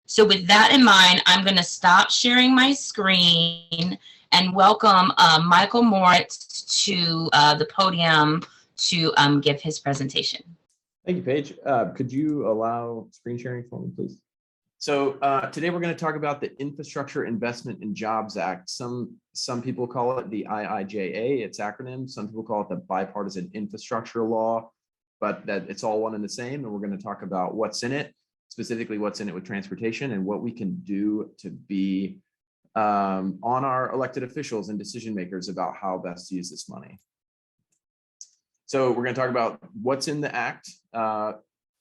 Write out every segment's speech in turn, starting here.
So with that in mind, I'm going to stop sharing my screen and welcome Michael Moritz to the podium to give his presentation. Thank you, Paige. Could you allow screen sharing for me, please? So today we're going to talk about the Infrastructure Investment and Jobs Act. Some people call it the IIJA, its acronym. Some people call it the Bipartisan Infrastructure Law, but that it's all one and the same. And we're going to talk about what's in it, specifically what's in it with transportation and what we can do to be on our elected officials and decision makers about how best to use this money. So we're going to talk about what's in the act,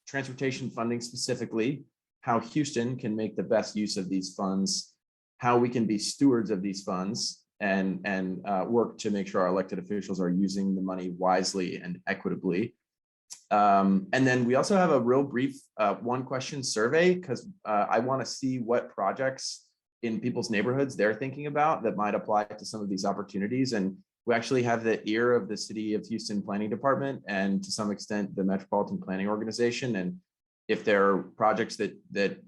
transportation funding specifically, how Houston can make the best use of these funds, how we can be stewards of these funds, and work to make sure our elected officials are using the money wisely and equitably. And then we also have a real brief one question survey, because I want to see what projects in people's neighborhoods they're thinking about that might apply to some of these opportunities. And we actually have the ear of the City of Houston Planning Department and to some extent the Metropolitan Planning Organization. And if there are projects that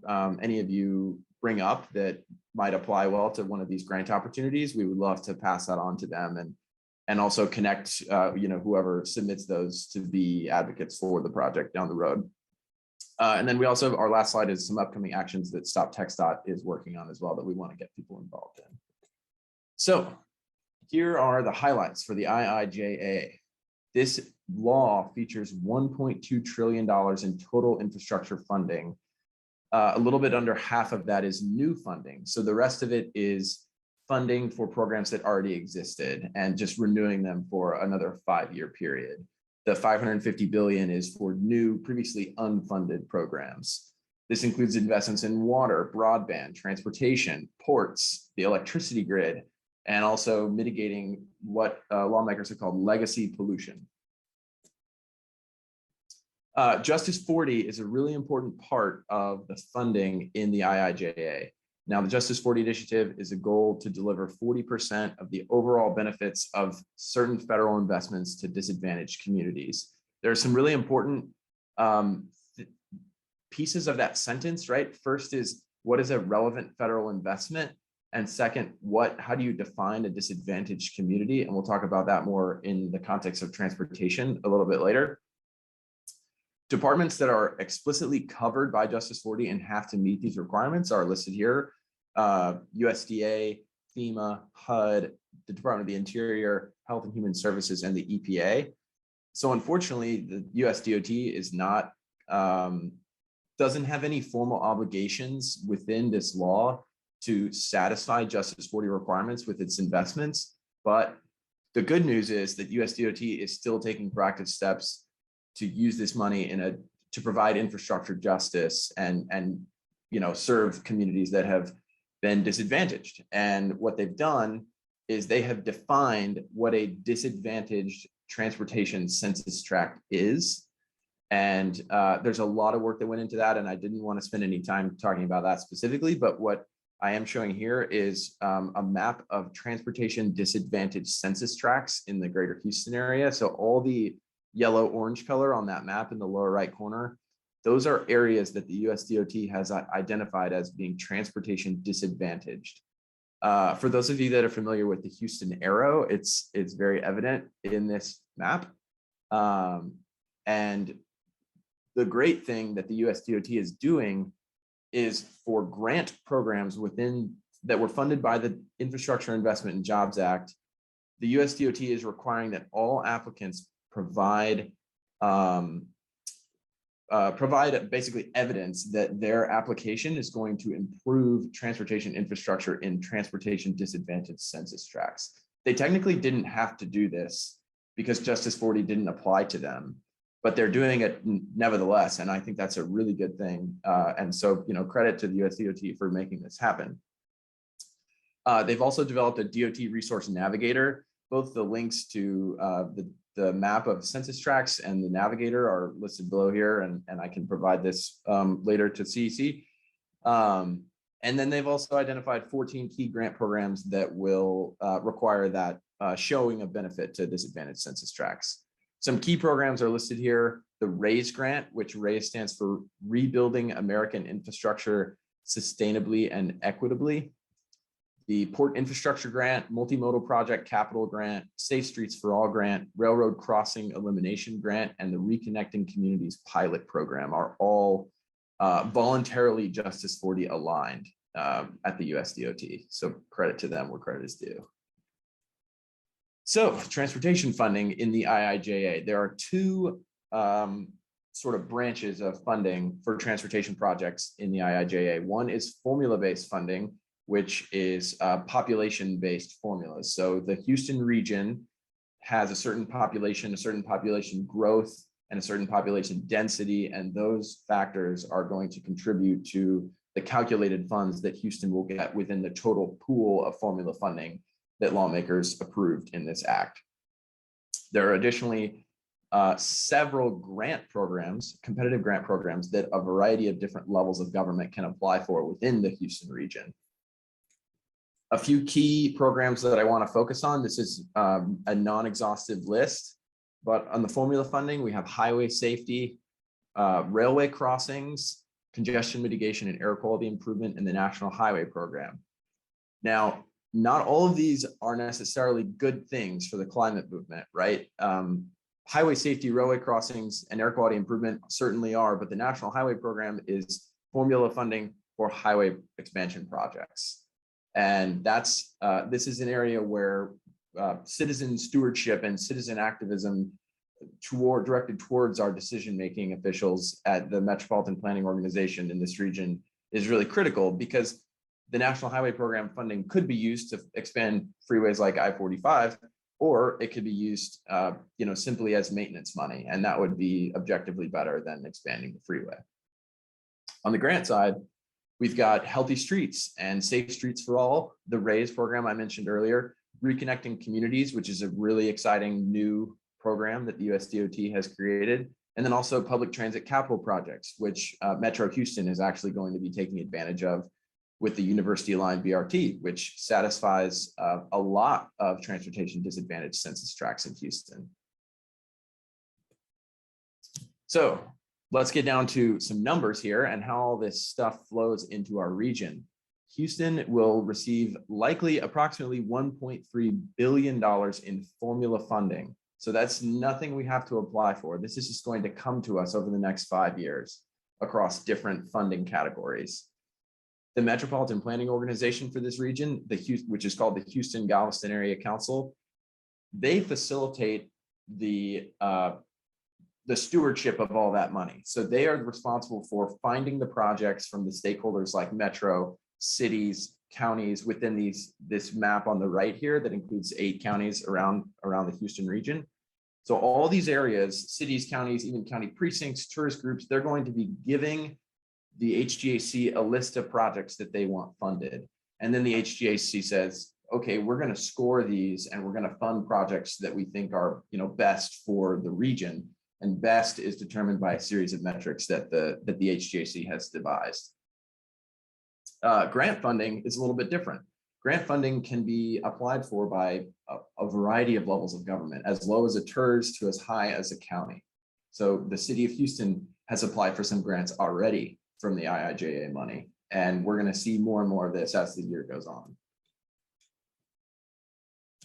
any of you bring up that might apply well to one of these grant opportunities, we would love to pass that on to them and also connect whoever submits those to be advocates for the project down the road. And then we also have our last slide is some upcoming actions that Stop TXDOT is working on as well that we want to get people involved in. So here are the highlights for the IIJA. This law features $1.2 trillion in total infrastructure funding. A little bit under half of that is new funding. So the rest of it is funding for programs that already existed and just renewing them for another 5-year period. The $550 billion is for new, previously unfunded programs. This includes investments in water, broadband, transportation, ports, the electricity grid, and also mitigating what lawmakers have called legacy pollution. Justice 40 is a really important part of the funding in the IIJA. Now, the Justice 40 initiative is a goal to deliver 40% of the overall benefits of certain federal investments to disadvantaged communities. There are some really important pieces of that sentence, right? First is, what is a relevant federal investment? And second, how do you define a disadvantaged community? And we'll talk about that more in the context of transportation a little bit later. Departments that are explicitly covered by Justice 40 and have to meet these requirements are listed here: USDA, FEMA, HUD, the Department of the Interior, Health and Human Services, and the EPA. So unfortunately, the USDOT is not, doesn't have any formal obligations within this law to satisfy Justice 40 requirements with its investments. But the good news is that USDOT is still taking proactive steps to use this money to provide infrastructure justice and serve communities that have been disadvantaged. And what they've done is they have defined what a disadvantaged transportation census tract is. And there's a lot of work that went into that, and I didn't want to spend any time talking about that specifically, but what I am showing here is a map of transportation disadvantaged census tracts in the greater Houston area. So all the yellow-orange color on that map in the lower right corner, those are areas that the USDOT has identified as being transportation disadvantaged. For those of you that are familiar with the Houston arrow, it's very evident in this map. And the great thing that the USDOT is doing is for grant programs that were funded by the Infrastructure Investment and Jobs Act, the USDOT is requiring that all applicants provide basically evidence that their application is going to improve transportation infrastructure in transportation disadvantaged census tracts. They technically didn't have to do this because Justice 40 didn't apply to them, but they're doing it nevertheless. And I think that's a really good thing. And so, credit to the USDOT for making this happen. They've also developed a DOT resource navigator. Both the links to the map of census tracts and the navigator are listed below here, and I can provide this later to CEC. And then they've also identified 14 key grant programs that will require that showing of benefit to disadvantaged census tracts. Some key programs are listed here: the RAISE grant, which RAISE stands for Rebuilding American Infrastructure sustainably and equitably. The Port Infrastructure Grant, Multimodal Project Capital Grant, Safe Streets for All Grant, Railroad Crossing Elimination Grant, and the Reconnecting Communities Pilot Program are all voluntarily Justice 40 aligned at the USDOT. So credit to them where credit is due. So transportation funding in the IIJA, there are two sort of branches of funding for transportation projects in the IIJA. One is formula-based funding, which is population-based formulas. So the Houston region has a certain population growth, and a certain population density, and those factors are going to contribute to the calculated funds that Houston will get within the total pool of formula funding that lawmakers approved in this act. There are additionally several grant programs, competitive grant programs, that a variety of different levels of government can apply for within the Houston region. A few key programs that I want to focus on. This is a non-exhaustive list, but on the formula funding, we have highway safety, railway crossings, congestion mitigation and air quality improvement, and the National Highway Program. Now, not all of these are necessarily good things for the climate movement, right? Highway safety, railway crossings, and air quality improvement certainly are, but the National Highway Program is formula funding for highway expansion projects. And that's this is an area where citizen stewardship and citizen activism directed towards our decision-making officials at the Metropolitan Planning Organization in this region is really critical, because the National Highway Program funding could be used to expand freeways like I-45, or it could be used simply as maintenance money, and that would be objectively better than expanding the freeway. On the grant side, we've got Healthy Streets and Safe Streets for All, the RAISE program I mentioned earlier, Reconnecting Communities, which is a really exciting new program that the USDOT has created, and then also public transit capital projects, which Metro Houston is actually going to be taking advantage of with the University Line BRT, which satisfies a lot of transportation disadvantaged census tracts in Houston. So let's get down to some numbers here and how all this stuff flows into our region. Houston will receive likely approximately $1.3 billion in formula funding. So that's nothing we have to apply for. This is just going to come to us over the next 5 years across different funding categories. The Metropolitan Planning Organization for this region, which is called the Houston Galveston Area Council, they facilitate the stewardship of all that money. So they are responsible for finding the projects from the stakeholders like Metro, cities, counties within this map on the right here that includes 8 counties around the Houston region. So all these areas, cities, counties, even county precincts, tourist groups, they're going to be giving the HGAC a list of projects that they want funded. And then the HGAC says, okay, we're going to score these and we're going to fund projects that we think are best for the region. And best is determined by a series of metrics that the HGAC has devised. Grant funding is a little bit different. Grant funding can be applied for by a variety of levels of government, as low as a TERS to as high as a county. So the city of Houston has applied for some grants already from the IIJA money, and we're going to see more and more of this as the year goes on.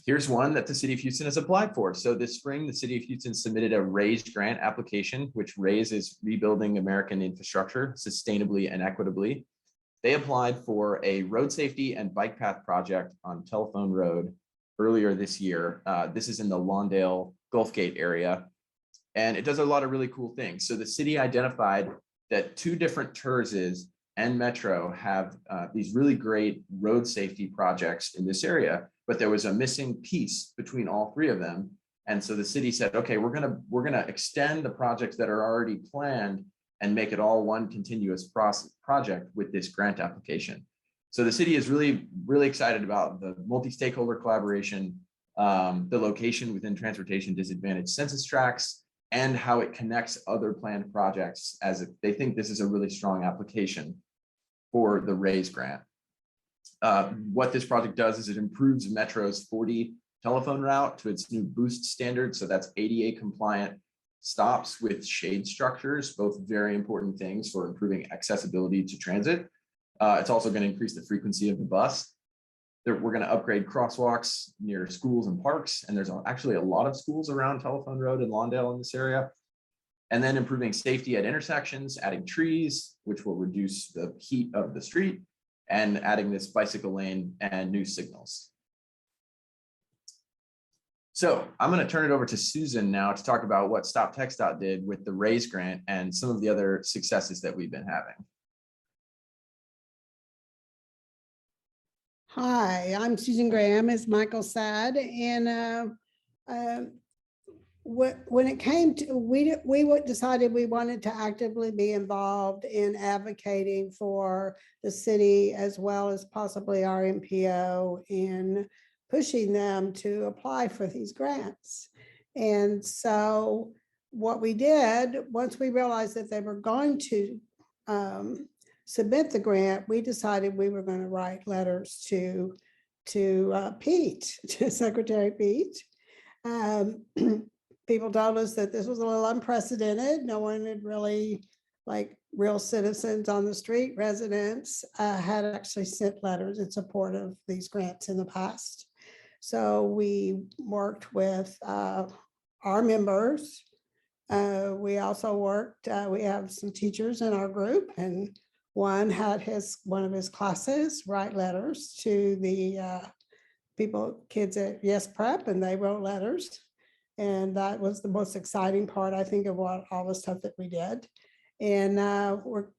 Here's one that the city of Houston has applied for. So this spring, the city of Houston submitted a RAISE grant application, which RAISE is Rebuilding American Infrastructure Sustainably and Equitably. They applied for a road safety and bike path project on Telephone Road earlier this year. This is in the Lawndale Gulfgate area, and it does a lot of really cool things. So the city identified that 2 different TERSs and Metro have these really great road safety projects in this area, but there was a missing piece between all 3 of them. And so the city said, okay, we're gonna extend the projects that are already planned and make it all one continuous project with this grant application. So the city is really, really excited about the multi-stakeholder collaboration, the location within transportation disadvantaged census tracts, and how it connects other planned projects, as they think this is a really strong application for the RAISE grant. What this project does is it improves Metro's 40 telephone route to its new boost standard. So that's ADA compliant stops with shade structures, both very important things for improving accessibility to transit. It's also going to increase the frequency of the bus. We're going to upgrade crosswalks near schools and parks. And there's actually a lot of schools around Telephone Road and Lawndale in this area. And then improving safety at intersections, adding trees, which will reduce the heat of the street, and adding this bicycle lane and new signals. So I'm going to turn it over to Susan now to talk about what Stop TXDOT did with the RAISE grant and some of the other successes that we've been having. Hi, I'm Susan Graham, as Michael said, and when it came to, we decided we wanted to actively be involved in advocating for the city as well as possibly our MPO in pushing them to apply for these grants. And so what we did, once we realized that they were going to submit the grant, we decided we were going to write letters to Pete, to Secretary Pete. People told us that this was a little unprecedented. No one had really, like real citizens on the street, residents, had actually sent letters in support of these grants in the past. So we worked with our members. We also worked, we have some teachers in our group, and one had one of his classes write letters to the kids at Yes Prep, and they wrote letters. And that was the most exciting part, I think, of all the stuff that we did. And we're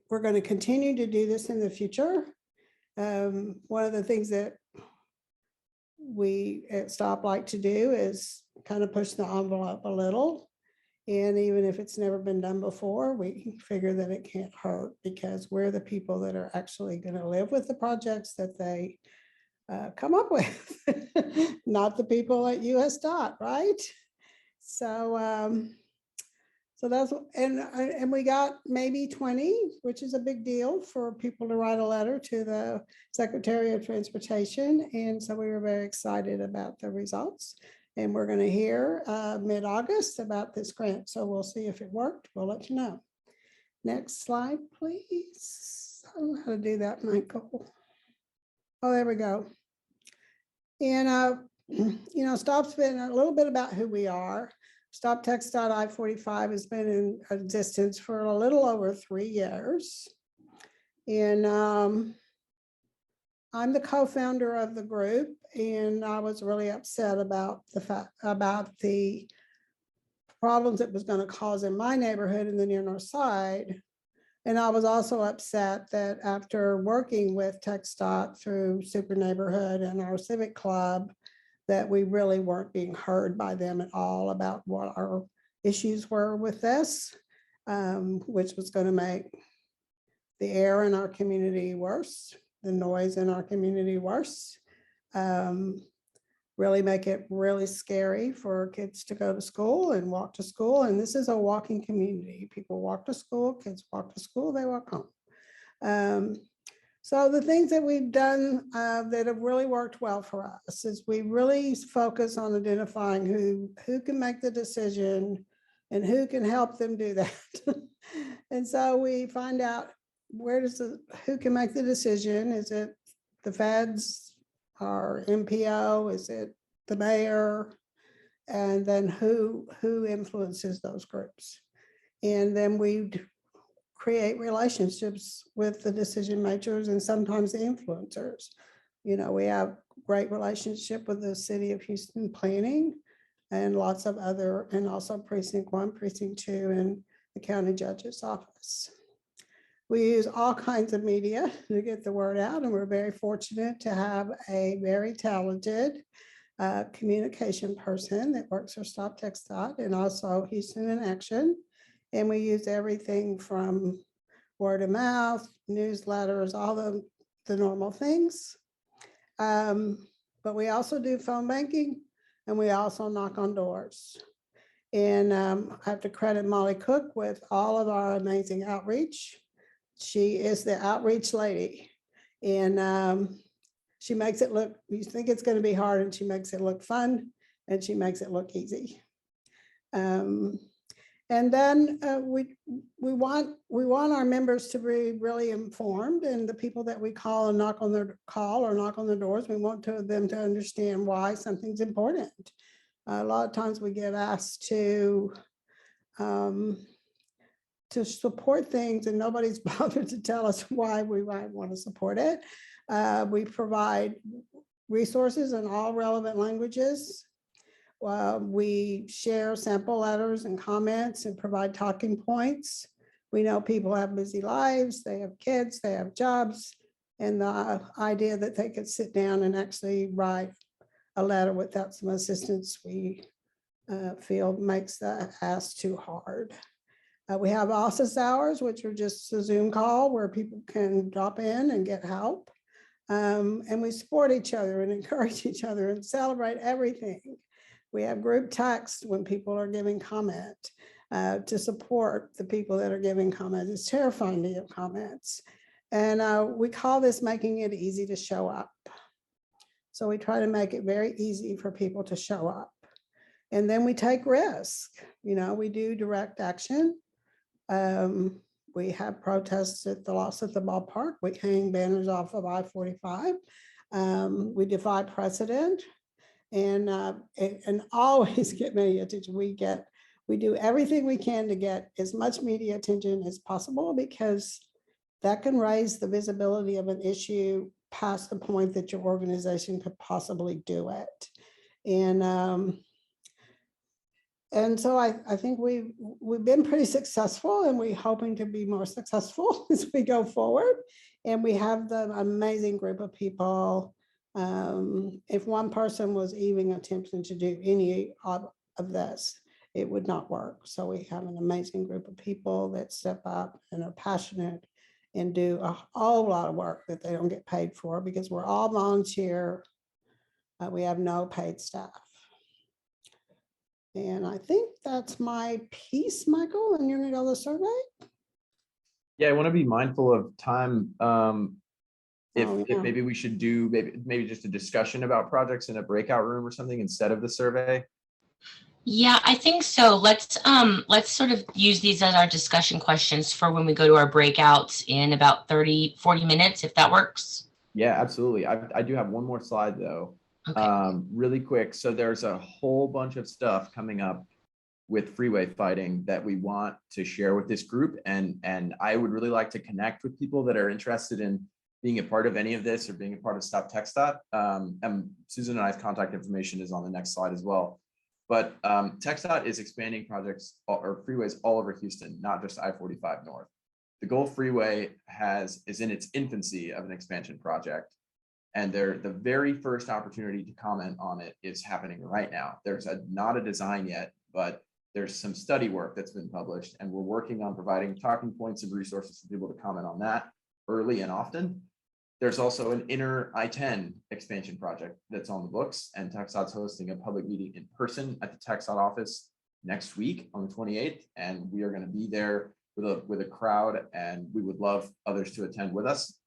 going to continue to do this in the future. One of the things that we at Stop like to do is kind of push the envelope a little. And even if it's never been done before, we figure that it can't hurt, because we're the people that are actually going to live with the projects that they come up with, not the people at US DOT, right? So, so that's, and we got maybe 20, which is a big deal for people to write a letter to the Secretary of Transportation. And so we were very excited about the results. And we're going to hear mid-August about this grant. So we'll see if it worked. We'll let you know. Next slide, please. I don't know how to do that, Michael. Oh, there we go. And, you know, Stop's been a little bit about who we are. Stop TXDOT I-45 has been in existence for a little over 3 years. And I'm the co-founder of the group, and I was really upset about the problems it was going to cause in my neighborhood in the near north side. And I was also upset that after working with TXDOT through Super Neighborhood and our civic club, that we really weren't being heard by them at all about what our issues were with this, which was going to make the air in our community worse, the noise in our community worse, really make it really scary for kids to go to school and walk to school. And this is a walking community. People walk to school, kids walk to school, they walk home. So the things that we've done that have really worked well for us is we really focus on identifying who can make the decision and who can help them do that. And so we find out who can make the decision. Is it the feds, our MPO? Is it the mayor? And then who influences those groups? And then we create relationships with the decision makers and sometimes the influencers. You know, we have great relationship with the City of Houston Planning and lots of other, and also Precinct 1, Precinct 2, and the County Judge's Office. We use all kinds of media to get the word out, and we're very fortunate to have a very talented communication person that works for Stop TXDOT and also Houston in Action. And we use everything from word of mouth, newsletters, all the normal things. But we also do phone banking, and we also knock on doors. And I have to credit Molly Cook with all of our amazing outreach. She is the outreach lady. And she makes it look, you think it's going to be hard, and she makes it look fun, and she makes it look easy. And then we want our members to be really informed, and the people that we call and knock on their doors, we want them to understand why something's important. A lot of times we get asked to support things and nobody's bothered to tell us why we might want to support it. We provide resources in all relevant languages. We share sample letters and comments and provide talking points. We know people have busy lives, they have kids, they have jobs, and the idea that they could sit down and actually write a letter without some assistance, we feel makes the ask too hard. We have office hours, which are just a Zoom call where people can drop in and get help. And we support each other and encourage each other and celebrate everything. We have group text when people are giving comment to support the people that are giving comments. It's terrifying to give comments. And we call this making it easy to show up. So we try to make it very easy for people to show up. And then we take risk. You know, we do direct action. We have protests at the loss at the ballpark. We hang banners off of I-45. We defy precedent and always get media attention. We do everything we can to get as much media attention as possible, because that can raise the visibility of an issue past the point that your organization could possibly do it. And so I think we've been pretty successful, and we're hoping to be more successful as we go forward. And we have the amazing group of people. If one person was even attempting to do any of this, it would not work. So we have an amazing group of people that step up and are passionate and do a whole lot of work that they don't get paid for, because we're all volunteer. We have no paid staff. And I think that's my piece, Michael, and you're gonna go to the survey? Yeah, I want to be mindful of time. If maybe we should do maybe just a discussion about projects in a breakout room or something instead of the survey. Yeah, I think so. Let's sort of use these as our discussion questions for when we go to our breakouts in about 40 minutes, if that works. Yeah, absolutely. I do have one more slide though. Okay. Really quick. So there's a whole bunch of stuff coming up with freeway fighting that we want to share with this group. And I would really like to connect with people that are interested in being a part of any of this or being a part of Stop TXDOT. And Susan and I's contact information is on the next slide as well. But TXDOT is expanding projects or freeways all over Houston, not just I-45 North. The Gulf Freeway is in its infancy of an expansion project. And the very first opportunity to comment on it is happening right now. There's not a design yet, but there's some study work that's been published, and we're working on providing talking points and resources for people to comment on that early and often. There's also an inner I-10 expansion project that's on the books, and TXDOT's hosting a public meeting in person at the TXDOT office next week on the 28th, and we are going to be there with a crowd, and we would love others to attend with us.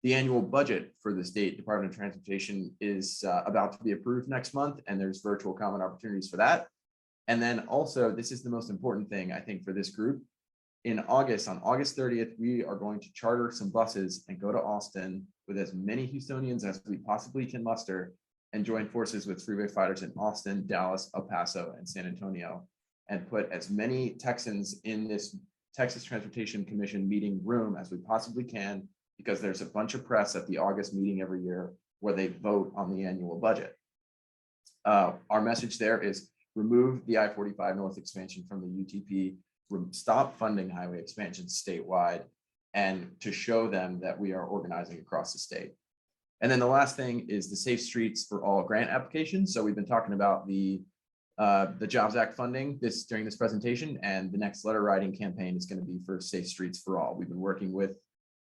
The annual budget for the State Department of Transportation is about to be approved next month, and there's virtual comment opportunities for that. And then also, this is the most important thing, I think, for this group. In August, on August 30th, we are going to charter some buses and go to Austin with as many Houstonians as we possibly can muster and join forces with freeway fighters in Austin, Dallas, El Paso, and San Antonio, and put as many Texans in this Texas Transportation Commission meeting room as we possibly can, because there's a bunch of press at the August meeting every year where they vote on the annual budget. Our message there is remove the I-45 North expansion from the UTP, stop funding highway expansions statewide, and to show them that we are organizing across the state. And then the last thing is the Safe Streets for All grant application. So we've been talking about the Jobs Act funding during this presentation, and the next letter writing campaign is going to be for Safe Streets for All. We've been working with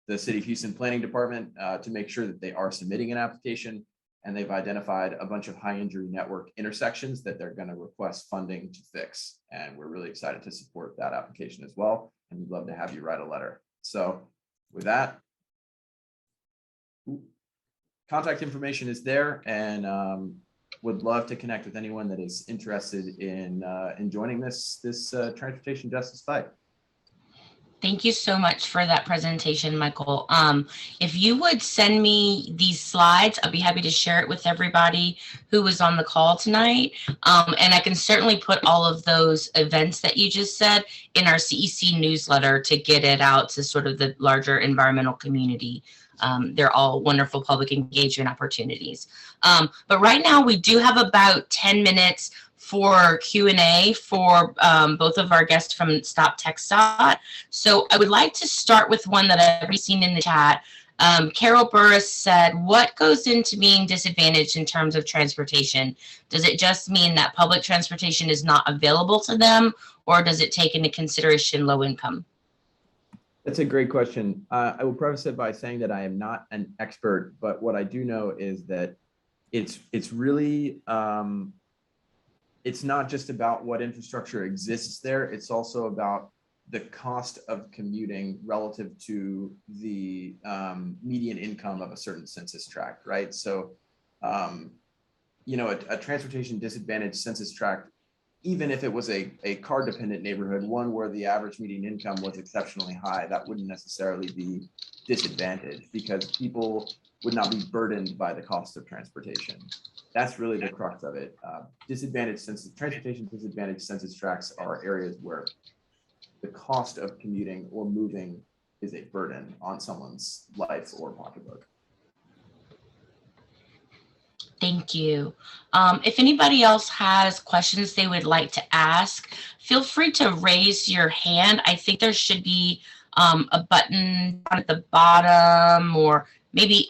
the City of Houston Planning Department to make sure that they are submitting an application, and they've identified a bunch of high injury network intersections that they're going to request funding to fix. And we're really excited to support that application as well. And we'd love to have you write a letter. So with that, contact information is there, and would love to connect with anyone that is interested in joining this transportation justice fight. Thank you so much for that presentation, Michael. If you would send me these slides, I'd be happy to share it with everybody who was on the call tonight. And I can certainly put all of those events that you just said in our CEC newsletter to get it out to sort of the larger environmental community. They're all wonderful public engagement opportunities. But right now we do have about 10 minutes for Q&A for both of our guests from Stop TXDOT. So I would like to start with one that I've already seen in the chat. Carol Burris said, what goes into being disadvantaged in terms of transportation? Does it just mean that public transportation is not available to them, or does it take into consideration low income? That's a great question. I will preface it by saying that I am not an expert, but what I do know is that it's really, it's not just about what infrastructure exists there. It's also about the cost of commuting relative to the median income of a certain census tract, right? So, you know, a transportation disadvantaged census tract, even if it was a car dependent neighborhood, one where the average median income was exceptionally high, that wouldn't necessarily be disadvantaged because people would not be burdened by the cost of transportation. That's really the crux of it. Transportation disadvantaged census tracts are areas where the cost of commuting or moving is a burden on someone's life or pocketbook. Thank you. If anybody else has questions they would like to ask, feel free to raise your hand. I think there should be a button at the bottom, or maybe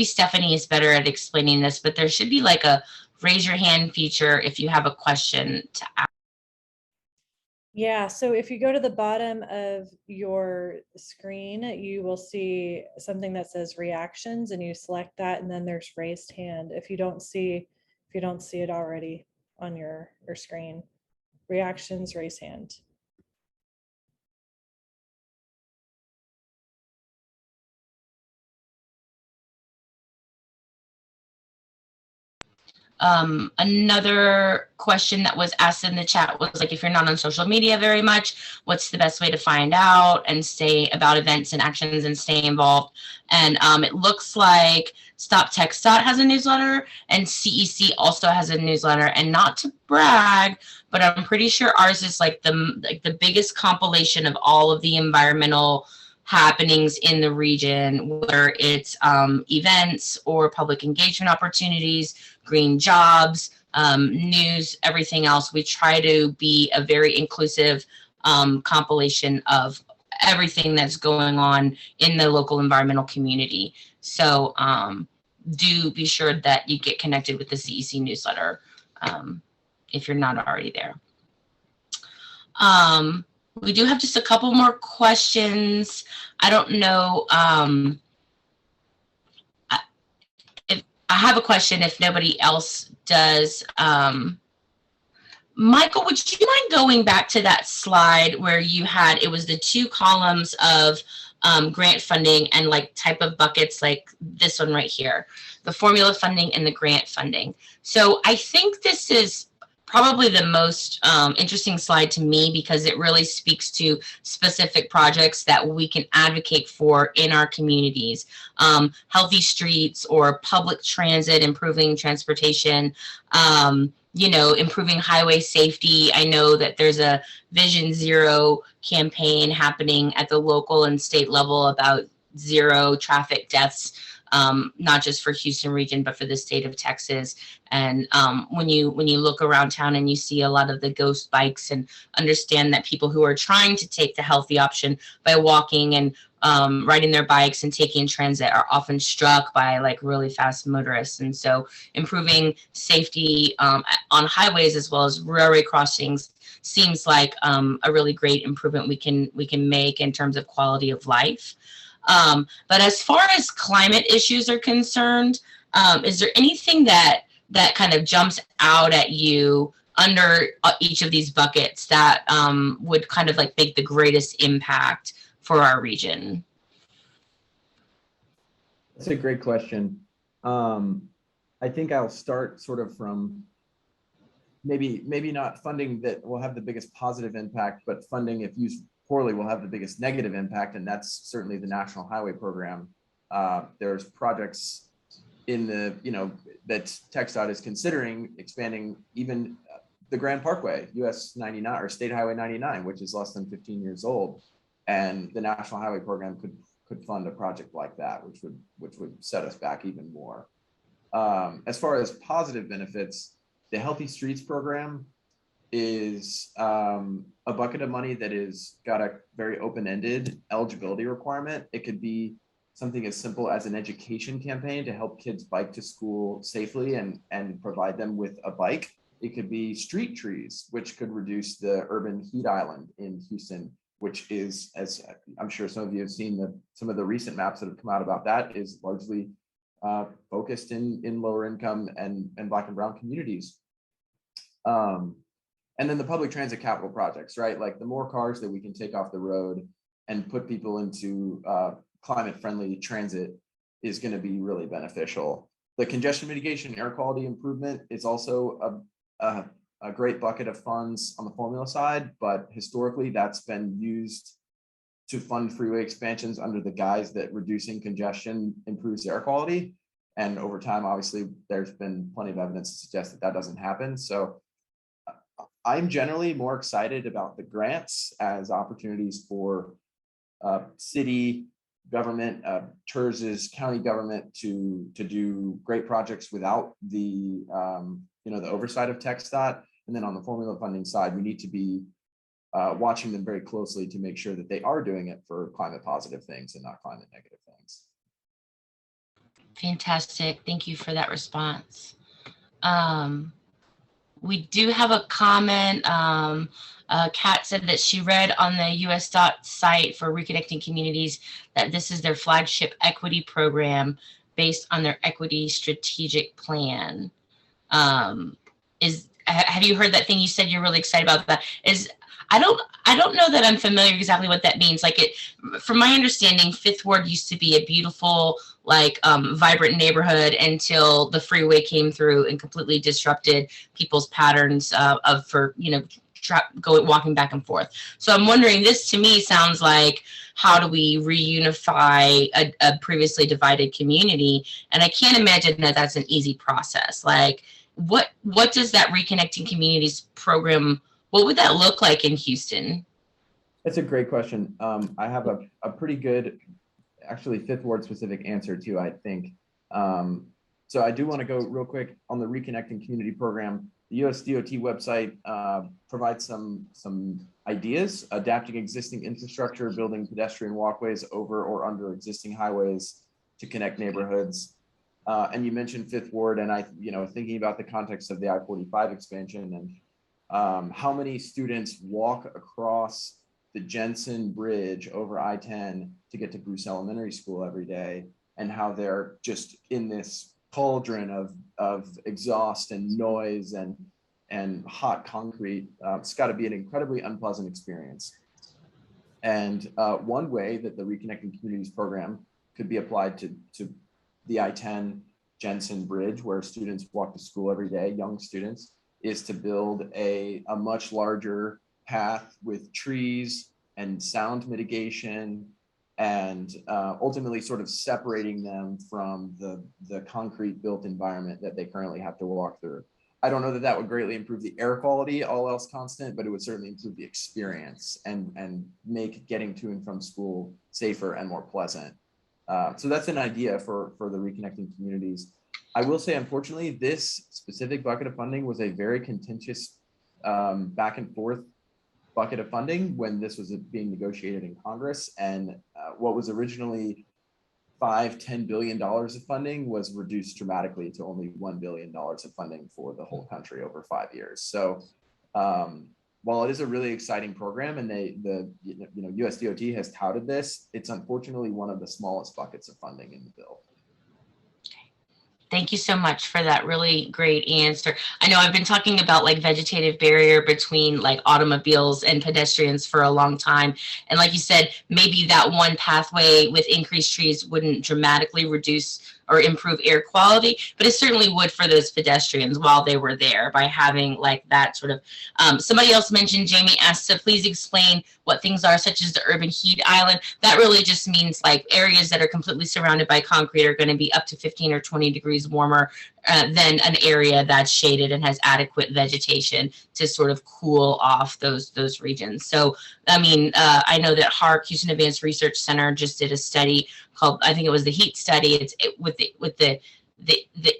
Stephanie is better at explaining this, but there should be like a raise your hand feature if you have a question to ask. Yeah, so if you go to the bottom of your screen, you will see something that says reactions, and you select that, and then there's raised hand. If you don't see it already on your screen, reactions, raise hand. Another question that was asked in the chat was like, if you're not on social media very much, what's the best way to find out and stay about events and actions and stay involved? And it looks like Stop TXDOT has a newsletter and CEC also has a newsletter. And not to brag, but I'm pretty sure ours is like the biggest compilation of all of the environmental happenings in the region, whether it's events or public engagement opportunities, green jobs, news, everything else. We try to be a very inclusive compilation of everything that's going on in the local environmental community. So do be sure that you get connected with the CEC newsletter if you're not already there. We do have just a couple more questions. I don't know if I have a question if nobody else does. Michael, would you mind going back to that slide where you had, it was the two columns of grant funding and like type of buckets, like this one right here, the formula funding and the grant funding. So I think this is probably the most interesting slide to me because it really speaks to specific projects that we can advocate for in our communities. Healthy streets or public transit, improving transportation, you know, improving highway safety. I know that there's a Vision Zero campaign happening at the local and state level about zero traffic deaths, not just for Houston region, but for the state of Texas. And when you look around town and you see a lot of the ghost bikes and understand that people who are trying to take the healthy option by walking and riding their bikes and taking transit are often struck by like really fast motorists. And so improving safety on highways as well as railway crossings seems like a really great improvement we can make in terms of quality of life. But as far as climate issues are concerned, is there anything that kind of jumps out at you under each of these buckets that would kind of like make the greatest impact for our region? That's a great question. I think I'll start sort of from maybe not funding that will have the biggest positive impact, but funding, if used poorly, will have the biggest negative impact, and that's certainly the National Highway Program. There's projects in the, that TXDOT is considering expanding, even the Grand Parkway, US 99 or State Highway 99, which is less than 15 years old. And the National Highway Program could fund a project like that, which would set us back even more. As far as positive benefits, the Healthy Streets program is a bucket of money that is got a very open-ended eligibility requirement. It could be something as simple as an education campaign to help kids bike to school safely and provide them with a bike. It could be street trees, which could reduce the urban heat island in Houston, which is, as I'm sure some of you have seen, some of the recent maps that have come out about that, is largely focused in lower income and Black and brown communities. And then the public transit capital projects, right? Like the more cars that we can take off the road and put people into climate friendly transit is going to be really beneficial. The congestion mitigation, air quality improvement is also a great bucket of funds on the formula side, but historically that's been used to fund freeway expansions under the guise that reducing congestion improves air quality. And over time, obviously, there's been plenty of evidence to suggest that that doesn't happen. So I'm generally more excited about the grants as opportunities for city government, TERS's county government to do great projects without the the oversight of TXDOT. And then on the formula funding side, we need to be watching them very closely to make sure that they are doing it for climate positive things and not climate negative things. Fantastic. Thank you for that response. We do have a comment. Kat said that she read on the US DOT site for Reconnecting Communities that this is their flagship equity program based on their equity strategic plan. Have you heard that thing? You said you're really excited about that. I don't know that I'm familiar exactly what that means. Like from my understanding, Fifth Ward used to be a beautiful, vibrant neighborhood until the freeway came through and completely disrupted people's patterns walking back and forth. So I'm wondering, this to me sounds like, how do we reunify a previously divided community? And I can't imagine that that's an easy process. Like, what does that Reconnecting Communities program, what would that look like in Houston? That's a great question. I have a pretty good, actually Fifth Ward specific answer too, I think. So I do want to go real quick on the Reconnecting Community program. The US DOT website provides some ideas: adapting existing infrastructure, building pedestrian walkways over or under existing highways to connect neighborhoods. And you mentioned Fifth Ward, and thinking about the context of the I-45 expansion and how many students walk across the Jensen Bridge over I-10 to get to Bruce Elementary School every day, and how they're just in this cauldron of exhaust and noise and hot concrete. It's got to be an incredibly unpleasant experience. And one way that the Reconnecting Communities program could be applied to the I-10 Jensen Bridge, where students walk to school every day, young students, is to build a much larger path with trees and sound mitigation, and ultimately sort of separating them from the concrete built environment that they currently have to walk through. I don't know that that would greatly improve the air quality, all else constant, but it would certainly improve the experience and make getting to and from school safer and more pleasant. So that's an idea for the Reconnecting Communities. I will say, unfortunately, this specific bucket of funding was a very contentious back and forth bucket of funding when this was being negotiated in Congress. And what was originally $10 billion of funding was reduced dramatically to only $1 billion of funding for the whole country over 5 years. So while it is a really exciting program, and US DOT has touted this, it's unfortunately one of the smallest buckets of funding in the bill. Thank you so much for that really great answer. I know I've been talking about vegetative barrier between automobiles and pedestrians for a long time. And like you said, maybe that one pathway with increased trees wouldn't dramatically reduce or improve air quality, but it certainly would for those pedestrians while they were there by having like that sort of, somebody else mentioned, Jamie asked to please explain what things are such as the urban heat island. That really just means like areas that are completely surrounded by concrete are going to be up to 15 or 20 degrees warmer than an area that's shaded and has adequate vegetation to sort of cool off those regions. So, I mean, I know that HARC, Houston Advanced Research Center, just did a study called, I think it was the heat study. With the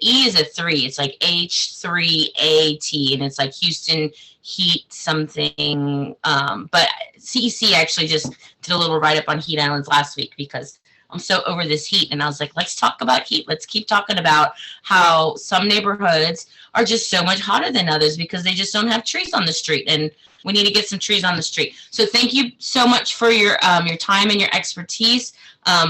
E is a 3. It's like H3AT, and it's like Houston heat something. But CEC actually just did a little write-up on heat islands last week because I'm so over this heat. And I was like, let's talk about heat. Let's keep talking about how some neighborhoods are just so much hotter than others because they just don't have trees on the street. And we need to get some trees on the street. So thank you so much for your time and your expertise,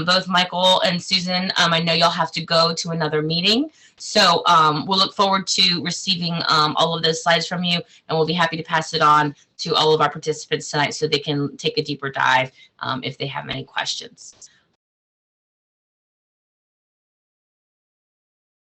both Michael and Susan. I know y'all have to go to another meeting. So we'll look forward to receiving all of those slides from you, and we'll be happy to pass it on to all of our participants tonight so they can take a deeper dive if they have any questions.